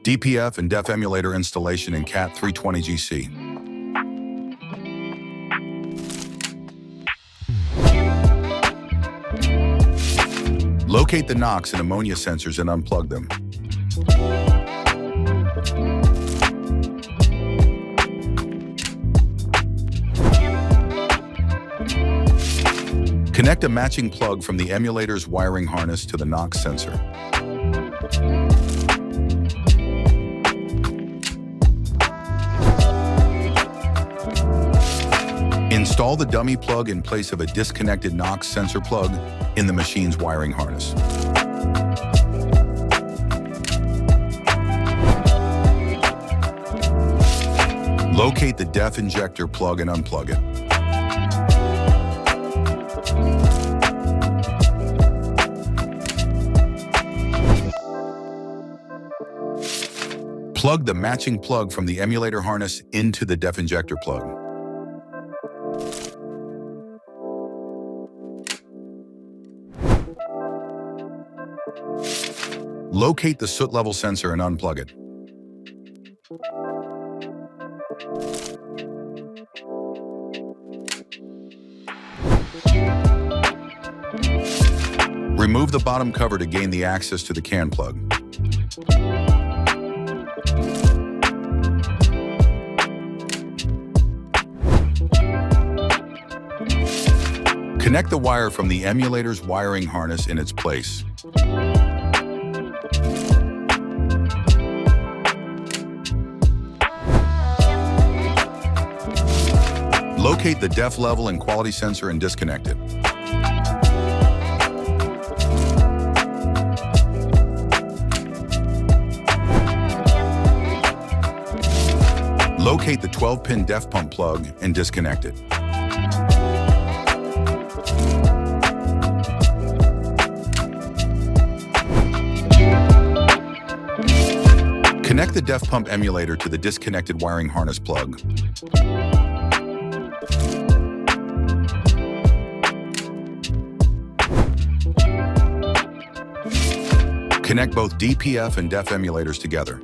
DPF and DEF emulator installation in CAT 320 GC. Locate the NOx and ammonia sensors and unplug them. Connect a matching plug from the emulator's wiring harness to the NOx sensor. Install the dummy plug in place of a disconnected NOx sensor plug in the machine's wiring harness. Locate the DEF injector plug and unplug it. Plug the matching plug from the emulator harness into the DEF injector plug. Locate the Soot Level Sensor and unplug it. Remove the bottom cover to gain the access to the CAN plug. Connect the wire from the emulator's wiring harness in its place. Locate the DEF level and quality sensor and disconnect it. Locate the 12-pin DEF pump plug and disconnect it. Connect the DEF pump emulator to the disconnected wiring harness plug. Connect both DPF and DEF emulators together.